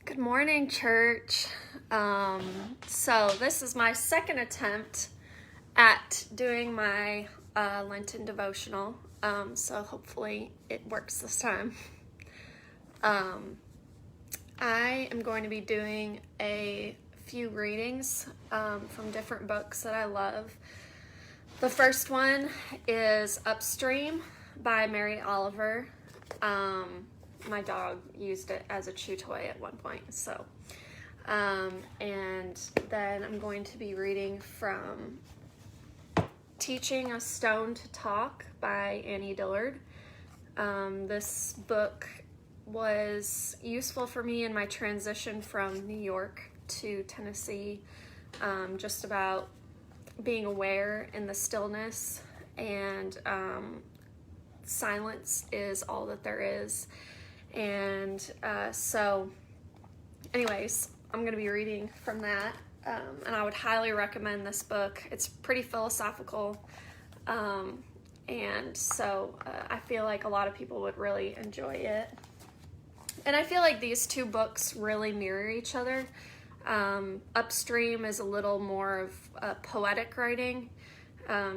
Good morning, church. So this is my second attempt at doing my Lenten devotional. So hopefully it works this time. I am going to be doing a few readings from different books that I love. The first one is Upstream by Mary Oliver. My dog used it as a chew toy at one point, so. And then I'm going to be reading from Teaching a Stone to Talk by Annie Dillard. This book was useful for me in my transition from New York to Tennessee, just about being aware in the stillness, and silence is all that there is. And so anyways, I'm going to be reading from that, and I would highly recommend this book. It's pretty philosophical, and so I feel like a lot of people would really enjoy it. And I feel like these two books really mirror each other. Upstream is a little more of poetic writing.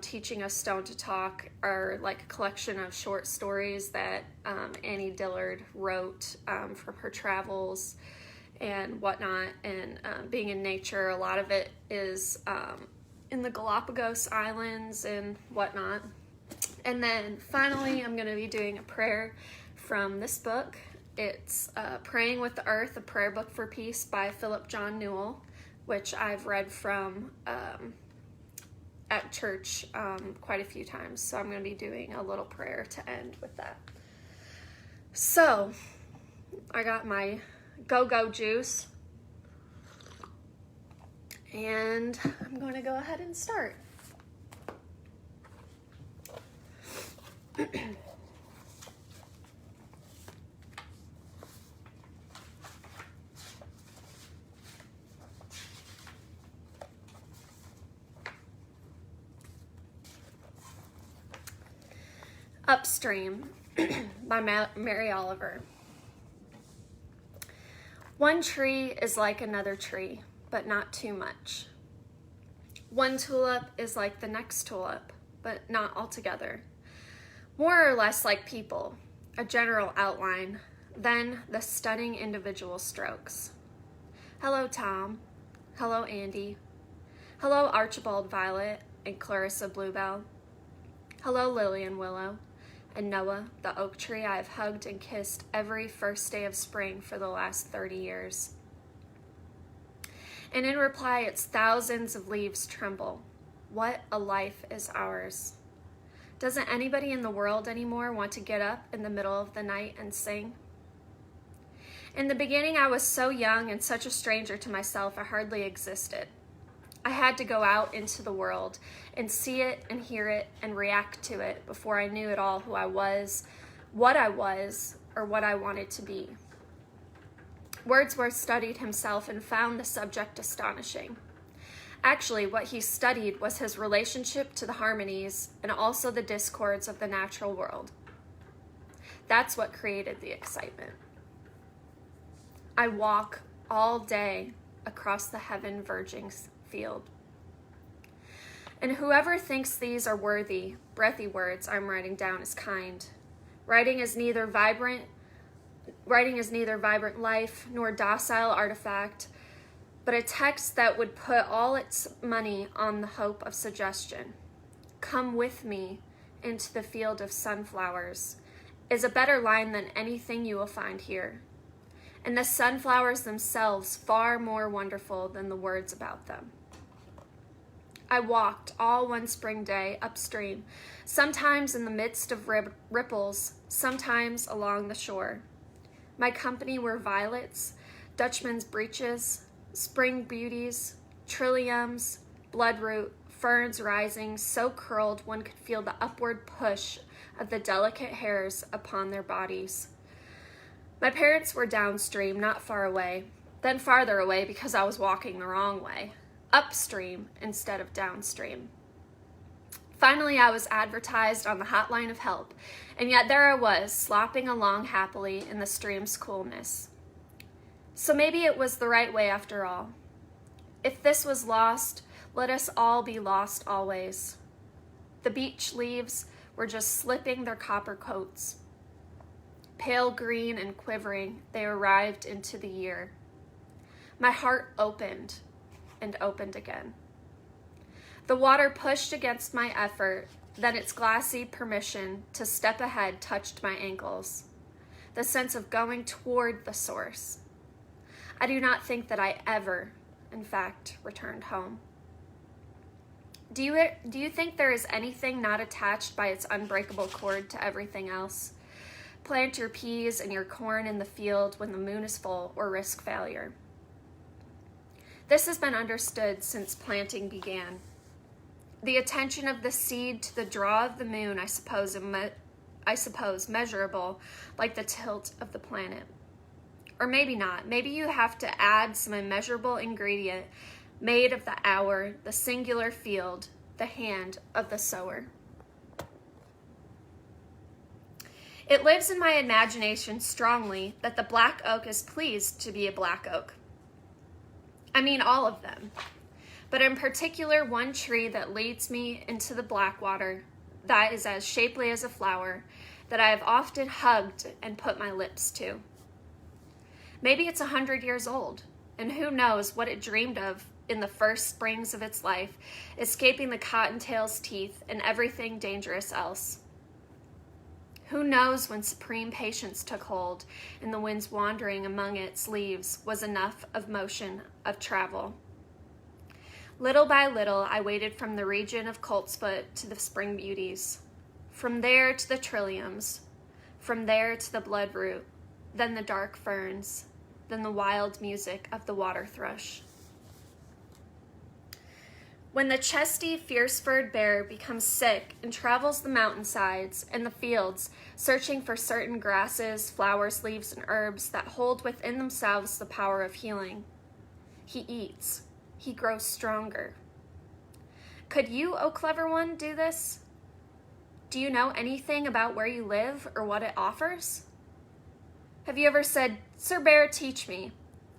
Teaching a Stone to Talk are like a collection of short stories that Annie Dillard wrote from her travels and whatnot, and being in nature. A lot of it is in the Galapagos Islands and whatnot. And then finally, I'm going to be doing a prayer from this book. It's Praying with the Earth, a Prayer Book for Peace by Philip John Newell, which I've read from at church quite a few times. So I'm going to be doing a little prayer to end with that. So I got my go-go juice, and I'm going to go ahead and start. Upstream by Mary Oliver. One tree is like another tree, but not too much. One tulip is like the next tulip, but not altogether. More or less like people, a general outline, then the stunning individual strokes. Hello, Tom. Hello, Andy. Hello, Archibald Violet and Clarissa Bluebell. Hello, Lillian Willow. And Noah, the oak tree I have hugged and kissed every first day of spring for the last 30 years. And in reply, its thousands of leaves tremble. What a life is ours. Doesn't anybody in the world anymore want to get up in the middle of the night and sing? In the beginning, I was so young and such a stranger to myself, I hardly existed. I had to go out into the world and see it and hear it and react to it before I knew at all who I was, or what I wanted to be. Wordsworth studied himself and found the subject astonishing. Actually, what he studied was his relationship to the harmonies and also the discords of the natural world. That's what created the excitement. I walk all day across the heaven verging field. And whoever thinks these are worthy, breathy words I'm writing down is kind. Writing is neither vibrant life nor docile artifact, but a text that would put all its money on the hope of suggestion. Come with me into the field of sunflowers is a better line than anything you will find here. And the sunflowers themselves far more wonderful than the words about them. I walked all one spring day upstream, sometimes in the midst of ripples, sometimes along the shore. My company were violets, Dutchman's breeches, spring beauties, trilliums, bloodroot, ferns rising so curled one could feel the upward push of the delicate hairs upon their bodies. My parents were downstream, not far away, then farther away because I was walking the wrong way. Upstream instead of downstream. Finally, I was advertised on the hotline of help, and yet there I was, slopping along happily in the stream's coolness. So maybe it was the right way after all. If this was lost, let us all be lost always. The beech leaves were just slipping their copper coats. Pale green and quivering, they arrived into the year. My heart opened and opened again. The water pushed against my effort, then its glassy permission to step ahead touched my ankles. The sense of going toward the source. I do not think that I ever, in fact, returned home. Do you think there is anything not attached by its unbreakable cord to everything else? Plant your peas and your corn in the field when the moon is full or risk failure. This has been understood since planting began. The attention of the seed to the draw of the moon, I suppose measurable, like the tilt of the planet. Or maybe not. Maybe you have to add some immeasurable ingredient made of the hour, the singular field, the hand of the sower. It lives in my imagination strongly that the black oak is pleased to be a black oak. I mean all of them, but in particular one tree that leads me into the black water that is as shapely as a flower that I have often hugged and put my lips to. Maybe it's 100 years old, and who knows what it dreamed of in the first springs of its life, escaping the cottontail's teeth and everything dangerous else. Who knows when supreme patience took hold and the winds wandering among its leaves was enough of motion, of travel. Little by little, I waded from the region of coltsfoot to the spring beauties, from there to the trilliums, from there to the bloodroot, then the dark ferns, then the wild music of the water thrush. When the chesty, fierce-furred bear becomes sick and travels the mountainsides and the fields, searching for certain grasses, flowers, leaves, and herbs that hold within themselves the power of healing, he eats. He grows stronger. Could you, O clever one, do this? Do you know anything about where you live or what it offers? Have you ever said, "Sir Bear, teach me.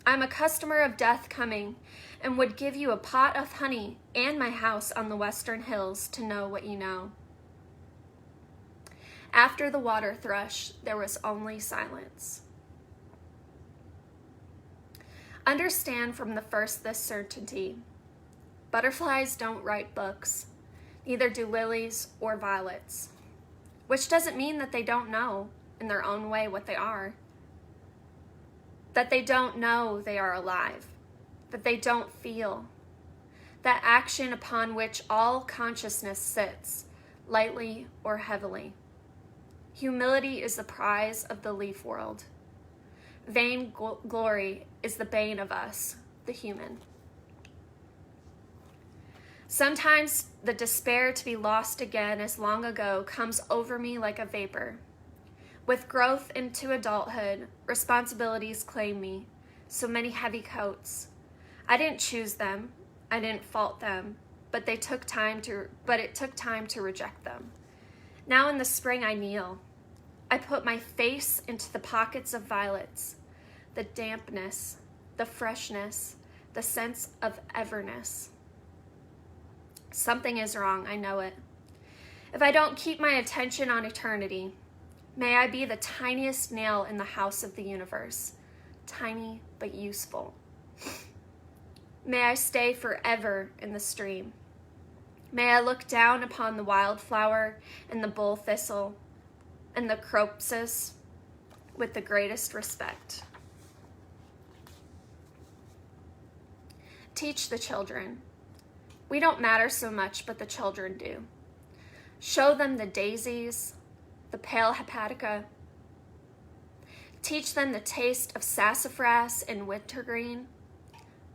I'm a customer of death coming, and would give you a pot of honey and my house on the western hills to know what you know." After the water thrush, there was only silence. Understand from the first this certainty. Butterflies don't write books, neither do lilies or violets, which doesn't mean that they don't know in their own way what they are, that they don't know they are alive, that they don't feel, that action upon which all consciousness sits, lightly or heavily. Humility is the prize of the leaf world. Vain glory is the bane of us, the human. Sometimes the despair to be lost again as long ago comes over me like a vapor. With growth into adulthood, responsibilities claim me, so many heavy coats. I didn't choose them, I didn't fault them, but it took time to reject them. Now in the spring I kneel. I put my face into the pockets of violets, the dampness, the freshness, the sense of everness. Something is wrong, I know it. If I don't keep my attention on eternity, may I be the tiniest nail in the house of the universe, tiny but useful. May I stay forever in the stream. May I look down upon the wildflower and the bull thistle and the cropsis with the greatest respect. Teach the children. We don't matter so much, but the children do. Show them the daisies, the pale hepatica. Teach them the taste of sassafras and wintergreen,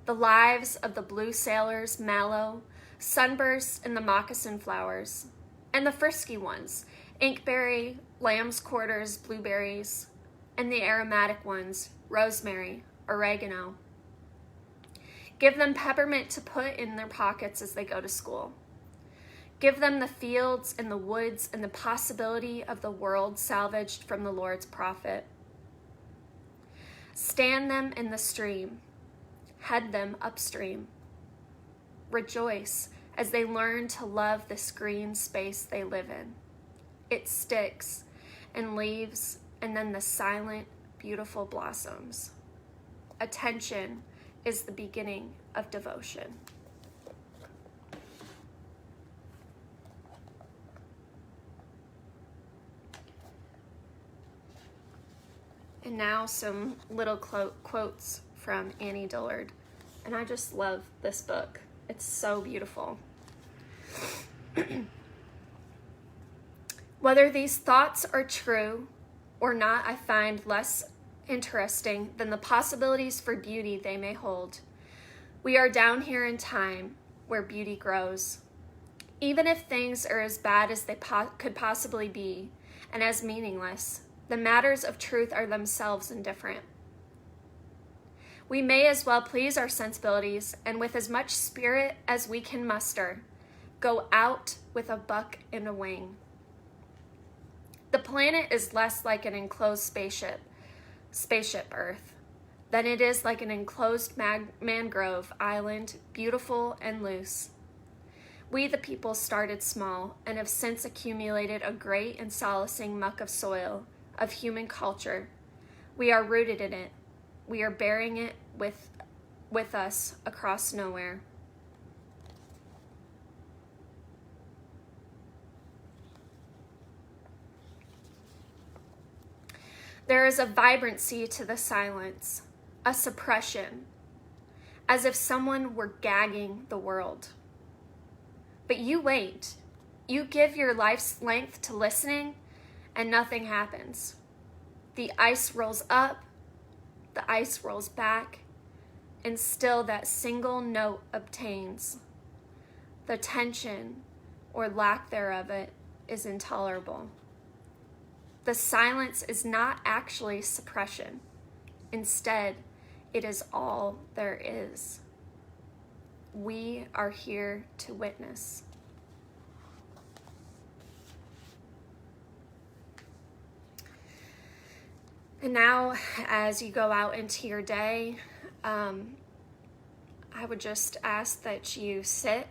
the lives of the blue sailor's mallow, sunburst and the moccasin flowers, and the frisky ones, inkberry, lamb's quarters, blueberries, and the aromatic ones, rosemary, oregano. Give them peppermint to put in their pockets as they go to school. Give them the fields and the woods and the possibility of the world salvaged from the Lord's prophet. Stand them in the stream. Head them upstream. Rejoice as they learn to love this green space they live in. It sticks and leaves, and then the silent, beautiful blossoms. Attention is the beginning of devotion. And now some little quotes from Annie Dillard. And I just love this book. It's so beautiful. Whether these thoughts are true or not, I find less interesting than the possibilities for beauty they may hold. We are down here in time where beauty grows. Even if things are as bad as they could possibly be and as meaningless, the matters of truth are themselves indifferent. We may as well please our sensibilities and with as much spirit as we can muster, go out with a buck and a wing. The planet is less like an enclosed spaceship Earth, than it is like an enclosed mangrove island, beautiful and loose. We, the people, started small and have since accumulated a great and solacing muck of soil, of human culture. We are rooted in it. We are bearing it with us across nowhere. There is a vibrancy to the silence, a suppression, as if someone were gagging the world. But you wait. You give your life's length to listening, and nothing happens. The ice rolls up, the ice rolls back, and still that single note obtains. The tension, or lack thereof it, is intolerable. The silence is not actually suppression. Instead, it is all there is. We are here to witness. And now, as you go out into your day, I would just ask that you sit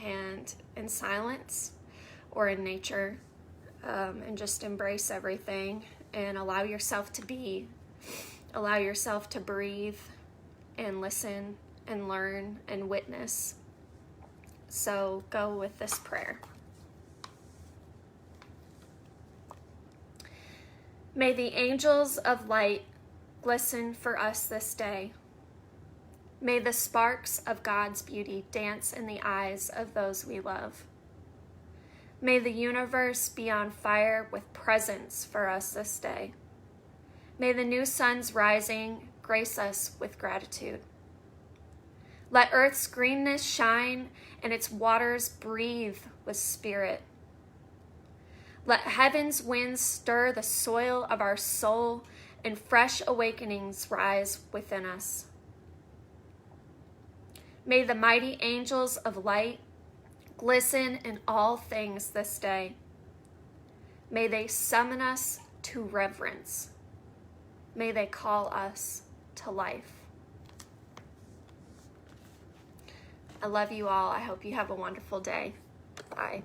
and in silence or in nature and just embrace everything and allow yourself to be, allow yourself to breathe and listen and learn and witness. So go with this prayer. May the angels of light glisten for us this day. May the sparks of God's beauty dance in the eyes of those we love. May the universe be on fire with presents for us this day. May the new suns rising grace us with gratitude. Let earth's greenness shine and its waters breathe with spirit. Let heaven's winds stir the soil of our soul and fresh awakenings rise within us. May the mighty angels of light glisten in all things this day. May they summon us to reverence. May they call us to life. I love you all. I hope you have a wonderful day. Bye.